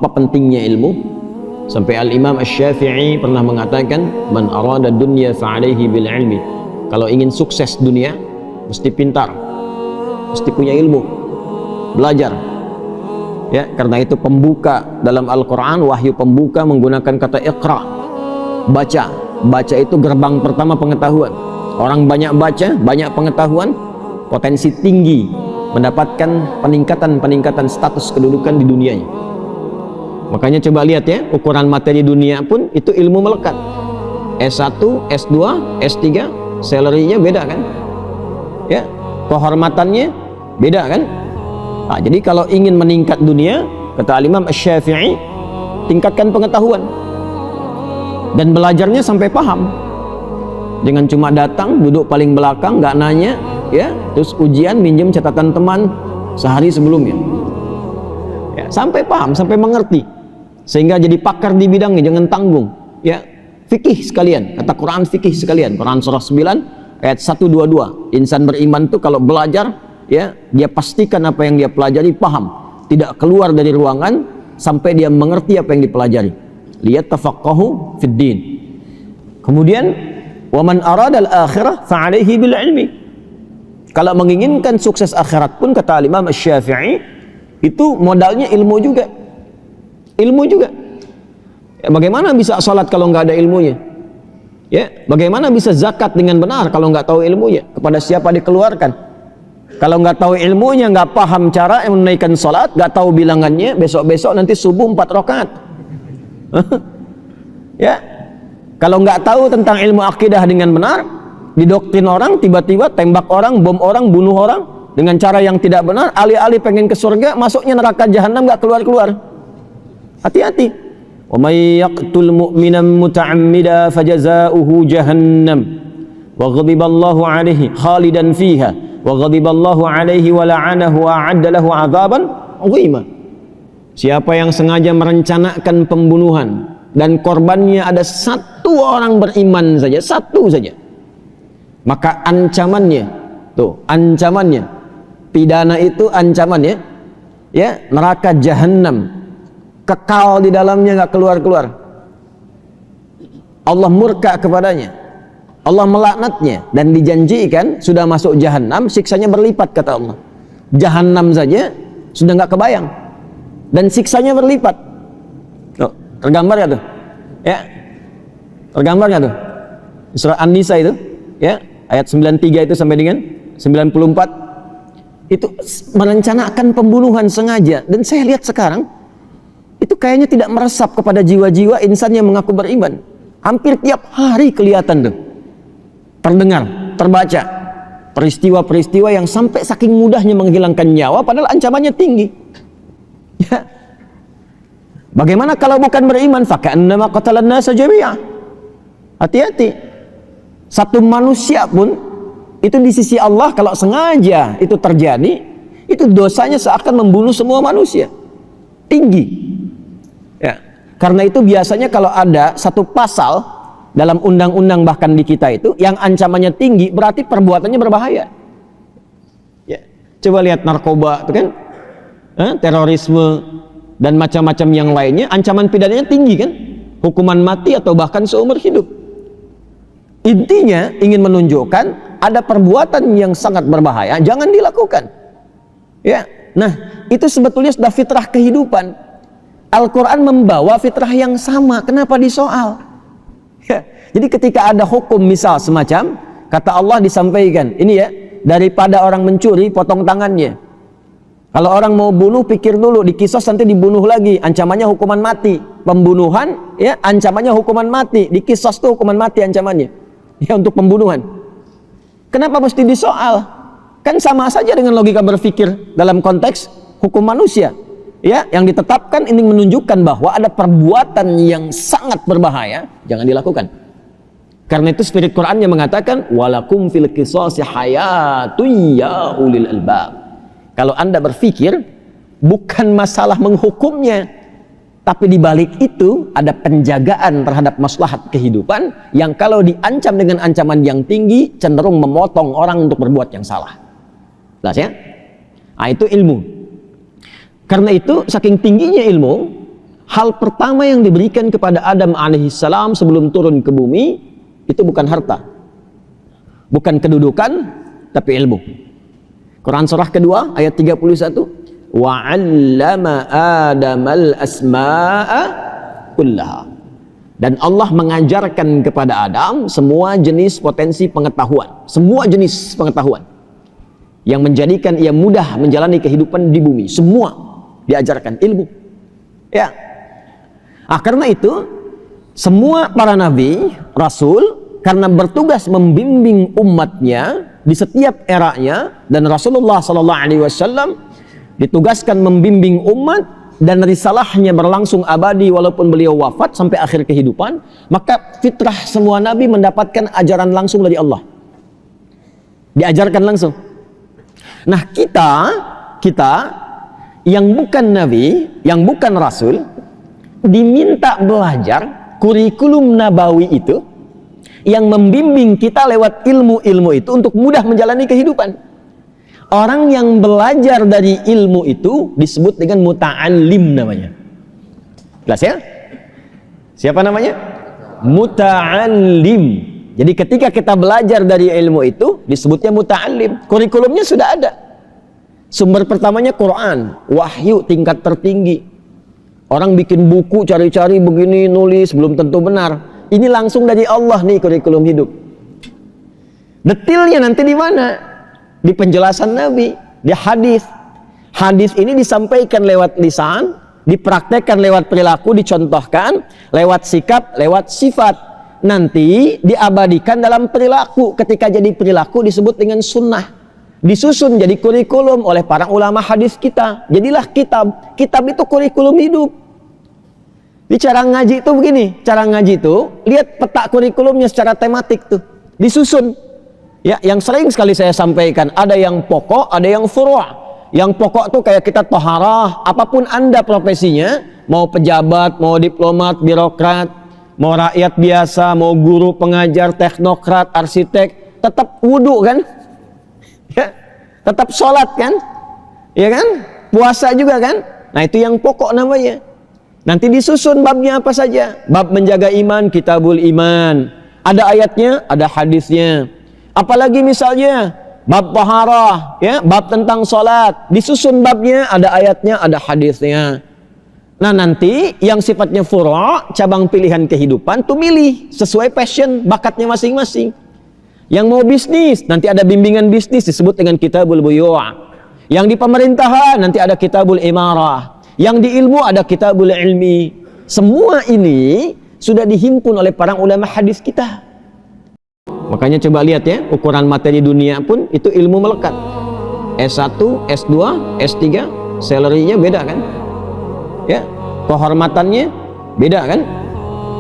Apa pentingnya ilmu? Sampai Al-Imam Asy-Syafi'i pernah mengatakan, man arada dunya fa'alaihi bil ilmi. Kalau ingin sukses dunia, mesti pintar, mesti punya ilmu, belajar. Ya, karena itu pembuka dalam Al-Quran, wahyu pembuka menggunakan kata iqra, baca. Baca itu gerbang pertama pengetahuan. Orang banyak baca, banyak pengetahuan, potensi tinggi mendapatkan peningkatan status kedudukan di dunianya. Makanya coba lihat ya, ukuran materi dunia pun itu ilmu melekat. S1, S2, S3, salary-nya beda kan? Ya, kehormatannya beda kan? Nah, jadi kalau ingin meningkat dunia, kata Imam Asy-Syafi'i, tingkatkan pengetahuan dan belajarnya sampai paham. Jangan cuma datang, duduk paling belakang, nggak nanya, ya, terus ujian minjem catatan teman sehari sebelumnya. Ya, sampai paham, sampai mengerti, sehingga jadi pakar di bidangnya. Jangan tanggung. Ya, fikih sekalian, kata Quran fikih sekalian. Quran surah 9 ayat 122. Insan beriman tuh kalau belajar, ya, dia pastikan apa yang dia pelajari paham, tidak keluar dari ruangan sampai dia mengerti apa yang dipelajari. Lihat tafaqahu fid din. Kemudian waman aradal akhirah fa'alaihi bil ilmi. Kalau menginginkan sukses akhirat pun, kata Imam Asy-Syafi'i, itu modalnya ilmu juga. Ilmu juga. Ya, bagaimana bisa salat kalau nggak ada ilmunya? Ya, bagaimana bisa zakat dengan benar kalau nggak tahu ilmunya? Kepada siapa dikeluarkan? Kalau nggak tahu ilmunya, nggak paham cara menunaikan salat, nggak tahu bilangannya, besok-besok nanti subuh 4 rakaat. Ya, kalau nggak tahu tentang ilmu akidah dengan benar, didoktrin orang, tiba-tiba tembak orang, bom orang, bunuh orang dengan cara yang tidak benar, alih-alih pengen ke surga, masuknya neraka jahanam, nggak keluar-keluar. Hati-hati. Wa may yaqtul mu'minan muta'ammida fajaza'uhu jahannam wa ghadiballahu 'alaihi khalidan fiha wa ghadiballahu 'alaihi wa la'anahu wa 'adda lahu 'adzaban 'azima. Siapa yang sengaja merencanakan pembunuhan dan korbannya ada satu orang beriman saja, satu saja, maka ancamannya, tuh ancamannya, pidana itu ancamannya, ya, neraka jahanam, kekal di dalamnya, nggak keluar-keluar. Allah murka kepadanya, Allah melaknatnya, dan dijanjikan sudah masuk jahanam, siksanya berlipat, kata Allah. Jahanam saja sudah nggak kebayang, dan siksanya berlipat. Tergambar ya tuh, ya, tergambar nggak tuh? Surah An-Nisa itu, ya, ayat 93 itu sampai dengan 94, itu merencanakan pembunuhan sengaja. Dan saya lihat sekarang itu kayaknya tidak meresap kepada jiwa-jiwa insan yang mengaku beriman. Hampir tiap hari kelihatan tuh, terdengar, terbaca peristiwa-peristiwa yang sampai saking mudahnya menghilangkan nyawa, padahal ancamannya tinggi. Ya. Bagaimana kalau bukan beriman? Faka'annama qatalan nasa jami'a. Hati-hati. Satu manusia pun itu di sisi Allah kalau sengaja itu terjadi, itu dosanya seakan membunuh semua manusia. Tinggi. Ya. Karena itu biasanya kalau ada satu pasal dalam undang-undang bahkan di kita itu yang ancamannya tinggi, berarti perbuatannya berbahaya. Ya. Coba lihat narkoba itu kan, terorisme dan macam-macam yang lainnya, ancaman pidananya tinggi kan, hukuman mati atau bahkan seumur hidup. Intinya ingin menunjukkan ada perbuatan yang sangat berbahaya, jangan dilakukan. Ya, nah itu sebetulnya sudah fitrah kehidupan. Al-Quran membawa fitrah yang sama, kenapa disoal? Ya, jadi ketika ada hukum misal semacam, kata Allah disampaikan, ini ya, daripada orang mencuri, potong tangannya. Kalau orang mau bunuh, pikir dulu, dikisos nanti dibunuh lagi, ancamannya hukuman mati. Pembunuhan, ya, ancamannya hukuman mati. Dikisos tuh hukuman mati ancamannya, ya, untuk pembunuhan. Kenapa mesti disoal? Kan sama saja dengan logika berpikir dalam konteks hukum manusia, ya, yang ditetapkan ini menunjukkan bahwa ada perbuatan yang sangat berbahaya, jangan dilakukan. Karena itu spirit Qurannya mengatakan, walakum fil qisasi hayatun ya ulil albab. Kalau Anda berpikir, bukan masalah menghukumnya, tapi di balik itu ada penjagaan terhadap maslahat kehidupan yang kalau diancam dengan ancaman yang tinggi cenderung memotong orang untuk berbuat yang salah. Jelas ya? Nah, itu ilmu. Karena itu saking tingginya ilmu, hal pertama yang diberikan kepada Adam alaihissalam sebelum turun ke bumi itu bukan harta, bukan kedudukan, tapi ilmu. Quran surah kedua ayat 31, wa 'allama Adamal asma'a kullaha. Dan Allah mengajarkan kepada Adam semua jenis potensi pengetahuan, semua jenis pengetahuan yang menjadikan ia mudah menjalani kehidupan di bumi. Semua diajarkan ilmu. Ya. Karena itu semua para nabi, rasul, karena bertugas membimbing umatnya di setiap eranya, dan Rasulullah SAW ditugaskan membimbing umat, dan risalahnya berlangsung abadi walaupun beliau wafat sampai akhir kehidupan, maka fitrah semua nabi mendapatkan ajaran langsung dari Allah. Diajarkan langsung. Nah, kita yang bukan nabi, yang bukan rasul, diminta belajar kurikulum nabawi itu yang membimbing kita lewat ilmu-ilmu itu untuk mudah menjalani kehidupan. Orang yang belajar dari ilmu itu disebut dengan muta'allim namanya. Jelas ya? Siapa namanya? Muta'allim. Jadi ketika kita belajar dari ilmu itu disebutnya muta'allim. Kurikulumnya sudah ada. Sumber pertamanya Quran, wahyu tingkat tertinggi. Orang bikin buku cari-cari begini, nulis belum tentu benar. Ini langsung dari Allah nih kurikulum hidup. Detailnya nanti di mana? Di penjelasan Nabi, di hadis. Hadis ini disampaikan lewat lisan, dipraktekkan lewat perilaku, dicontohkan lewat sikap, lewat sifat. Nanti diabadikan dalam perilaku. Ketika jadi perilaku disebut dengan sunnah. Disusun jadi kurikulum oleh para ulama hadis kita. Jadilah kitab. Kitab itu kurikulum hidup. Di cara ngaji itu begini, cara ngaji itu lihat peta kurikulumnya secara tematik tuh, disusun. Ya, yang sering sekali saya sampaikan, ada yang pokok, ada yang furu'. Yang pokok tuh kayak kita toharah, apapun Anda profesinya, mau pejabat, mau diplomat, birokrat, mau rakyat biasa, mau guru, pengajar, teknokrat, arsitek, tetap wudu kan? Ya, tetap sholat kan? Ya kan? Puasa juga kan? Nah, itu yang pokok namanya. Nanti disusun babnya apa saja. Bab menjaga iman, kitabul iman. Ada ayatnya, ada hadisnya. Apalagi misalnya bab taharah, ya, bab tentang sholat, disusun babnya, ada ayatnya, ada hadisnya. Nah, nanti yang sifatnya furu', cabang pilihan kehidupan, tuh milih sesuai passion, bakatnya masing-masing. Yang mau bisnis, nanti ada bimbingan bisnis disebut dengan kitabul buyu'. Yang di pemerintahan nanti ada kitabul imarah. Yang di ilmu ada kitabul ilmi. Semua ini sudah dihimpun oleh para ulama hadis kita. Makanya coba lihat ya, ukuran materi dunia pun itu ilmu melekat. S1, S2, S3, salary-nya beda kan? Ya, kehormatannya beda kan?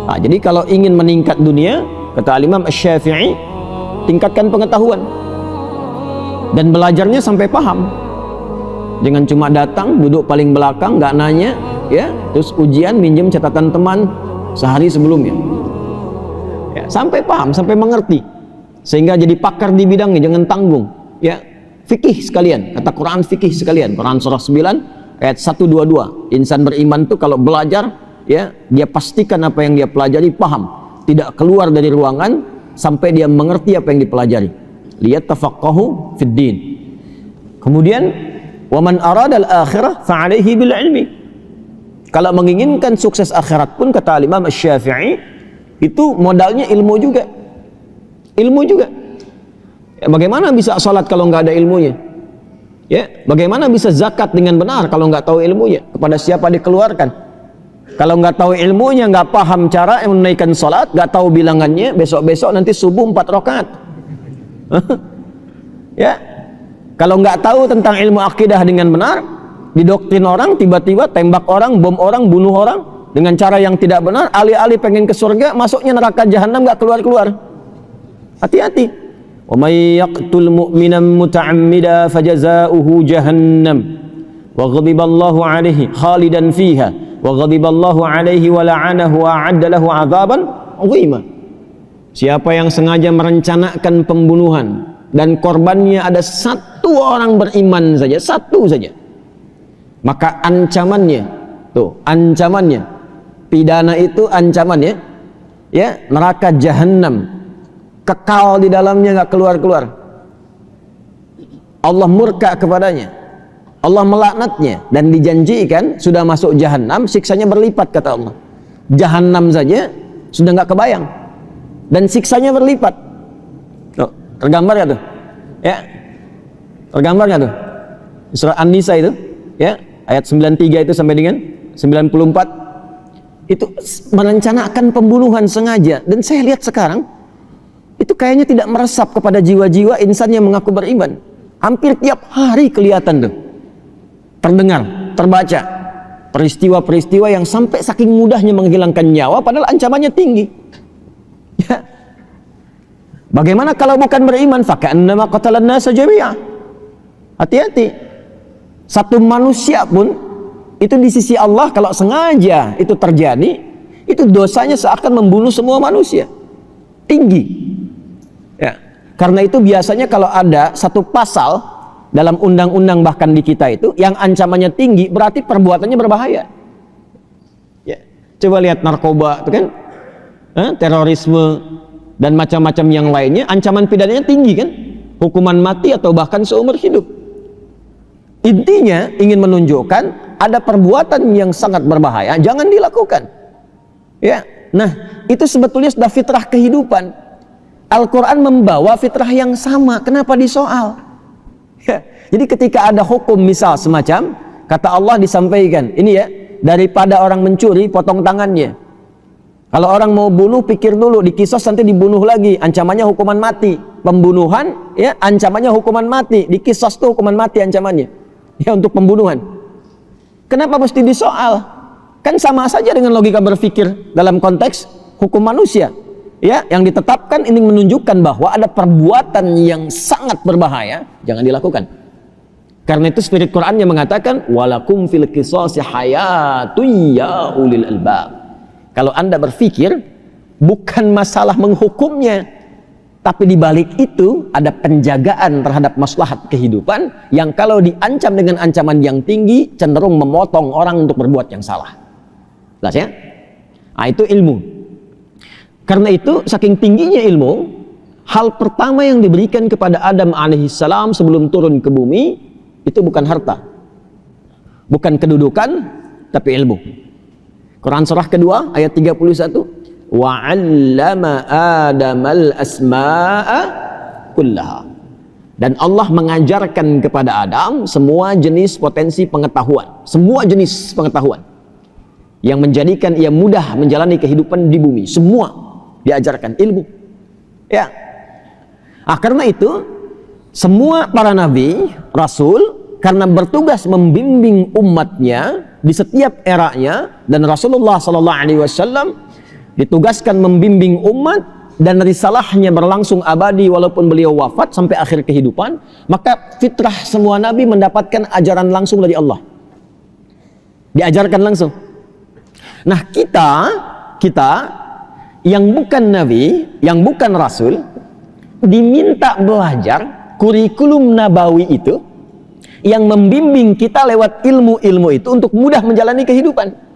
Nah, jadi kalau ingin meningkat dunia, kata Imam Asy-Syafi'i, tingkatkan pengetahuan dan belajarnya sampai paham. Jangan cuma datang, duduk paling belakang, nggak nanya, ya, terus ujian minjem catatan teman sehari sebelumnya. Ya, sampai paham, sampai mengerti. Sehingga jadi pakar di bidangnya, jangan tanggung. Ya, fikih sekalian, kata Quran fikih sekalian. Quran surah 9 ayat 122. Insan beriman tuh kalau belajar, ya, dia pastikan apa yang dia pelajari paham, tidak keluar dari ruangan sampai dia mengerti apa yang dipelajari. Lihat tafaqahu fid din. Kemudian wa man arada al-akhirah fa 'alaihi bil ilmi. Kalau menginginkan sukses akhirat pun kata Imam Asy-Syafi'i, itu modalnya ilmu juga. Ilmu juga. Ya, bagaimana bisa sholat kalau nggak ada ilmunya? Ya, bagaimana bisa zakat dengan benar kalau nggak tahu ilmunya? Kepada siapa dikeluarkan? Kalau nggak tahu ilmunya, nggak paham cara menunaikan sholat, nggak tahu bilangannya, besok-besok nanti subuh 4 rakaat. Ya, kalau nggak tahu tentang ilmu akidah dengan benar, didoktrin orang, tiba-tiba tembak orang, bom orang, bunuh orang dengan cara yang tidak benar, alih-alih pengen ke surga, masuknya neraka jahanam, nggak keluar-keluar. Hati-hati. Wa may yaqtul mu'minan muta'ammida fajaza'uhu jahannam wa ghadiballahu 'alaihi khalidan fiha wa ghadiballahu 'alaihi wa la'anahu wa 'adda lahu 'adzaban 'azima. Siapa yang sengaja merencanakan pembunuhan dan korbannya ada satu orang beriman saja, satu saja, maka ancamannya, tuh, ancamannya Pidana itu ancamannya, ya, neraka jahanam, kekal di dalamnya, nggak keluar-keluar. Allah murka kepadanya, Allah melaknatnya, dan dijanjikan sudah masuk jahanam, siksanya berlipat, kata Allah. Jahanam saja sudah nggak kebayang, dan siksanya berlipat. Tuh, tergambar nggak tuh? Ya, tergambar nggak tuh? Surah An-Nisa itu, ya, ayat 93 itu sampai dengan 94, itu merencanakan pembunuhan sengaja. Dan saya lihat sekarang itu kayaknya tidak meresap kepada jiwa-jiwa insan yang mengaku beriman. Hampir tiap hari kelihatan tuh, terdengar, terbaca peristiwa-peristiwa yang sampai saking mudahnya menghilangkan nyawa padahal ancamannya tinggi, ya. Bagaimana kalau bukan beriman? Faka'annama qatalan nasa jami'a. Hati-hati. Satu manusia pun itu di sisi Allah kalau sengaja itu terjadi, itu dosanya seakan membunuh semua manusia. Tinggi. Ya. Karena itu biasanya kalau ada satu pasal dalam undang-undang bahkan di kita itu yang ancamannya tinggi, berarti perbuatannya berbahaya. Ya. Coba lihat narkoba itu kan, terorisme dan macam-macam yang lainnya, ancaman pidananya tinggi kan, hukuman mati atau bahkan seumur hidup. Intinya ingin menunjukkan ada perbuatan yang sangat berbahaya, jangan dilakukan. Ya, nah itu sebetulnya sudah fitrah kehidupan. Al-Quran membawa fitrah yang sama, kenapa disoal? Ya, jadi ketika ada hukum misal semacam, kata Allah disampaikan, ini ya, daripada orang mencuri, potong tangannya. Kalau orang mau bunuh, pikir dulu, dikisos nanti dibunuh lagi, ancamannya hukuman mati. Pembunuhan, ya, ancamannya hukuman mati, dikisos tuh hukuman mati ancamannya. Ya, untuk pembunuhan. Kenapa mesti disoal? Kan sama saja dengan logika berpikir dalam konteks hukum manusia. Ya, yang ditetapkan ini menunjukkan bahwa ada perbuatan yang sangat berbahaya, jangan dilakukan. Karena itu spirit Quran yang mengatakan walakum fil qisasi hayatun ya ulil albab. Kalau Anda berpikir bukan masalah menghukumnya, tapi di balik itu ada penjagaan terhadap maslahat kehidupan yang kalau diancam dengan ancaman yang tinggi cenderung memotong orang untuk berbuat yang salah. Jelas ya? Nah, itu ilmu. Karena itu saking tingginya ilmu, hal pertama yang diberikan kepada Adam alaihissalam sebelum turun ke bumi itu bukan harta, bukan kedudukan, tapi ilmu. Quran surah kedua ayat 31. وَعَلَّمَ آدَمَ الْأَسْمَاءَ كُلَّهَا. Dan Allah mengajarkan kepada Adam semua jenis potensi pengetahuan, semua jenis pengetahuan yang menjadikan ia mudah menjalani kehidupan di bumi. Semua diajarkan ilmu. Ya. Karena itu semua para nabi, rasul, karena bertugas membimbing umatnya di setiap eranya, dan Rasulullah SAW ditugaskan membimbing umat dan risalahnya berlangsung abadi walaupun beliau wafat sampai akhir kehidupan, maka fitrah semua nabi mendapatkan ajaran langsung dari Allah, diajarkan langsung. Nah kita yang bukan nabi, yang bukan rasul, diminta belajar kurikulum nabawi itu yang membimbing kita lewat ilmu-ilmu itu untuk mudah menjalani kehidupan.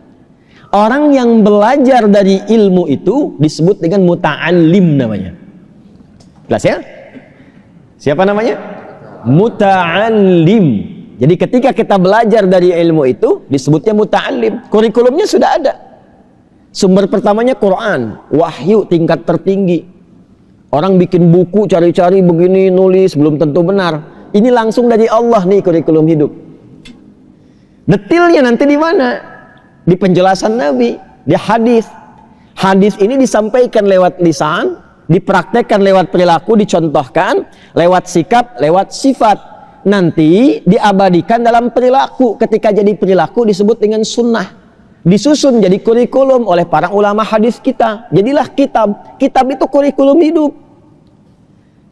Orang yang belajar dari ilmu itu disebut dengan muta'allim namanya. Jelas ya? Siapa namanya? Muta'allim. Jadi ketika kita belajar dari ilmu itu disebutnya muta'allim. Kurikulumnya sudah ada. Sumber pertamanya Quran, wahyu tingkat tertinggi. Orang bikin buku cari-cari begini, nulis belum tentu benar. Ini langsung dari Allah nih kurikulum hidup. Detailnya nanti di mana? Di penjelasan Nabi, di hadis. Hadis ini disampaikan lewat lisan, dipraktekkan lewat perilaku, dicontohkan lewat sikap, lewat sifat. Nanti diabadikan dalam perilaku. Ketika jadi perilaku disebut dengan sunnah. Disusun jadi kurikulum oleh para ulama hadis kita. Jadilah kitab. Kitab itu kurikulum hidup.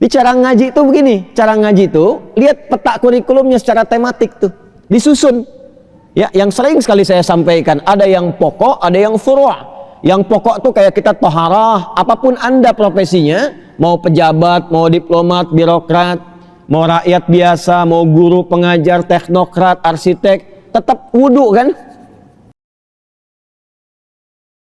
Di cara ngaji itu begini, cara ngaji itu lihat peta kurikulumnya secara tematik tuh, disusun. Ya, yang sering sekali saya sampaikan, ada yang pokok, ada yang furu'. Yang pokok tuh kayak kita toharah, apapun Anda profesinya, mau pejabat, mau diplomat, birokrat, mau rakyat biasa, mau guru, pengajar, teknokrat, arsitek, tetap wudu kan?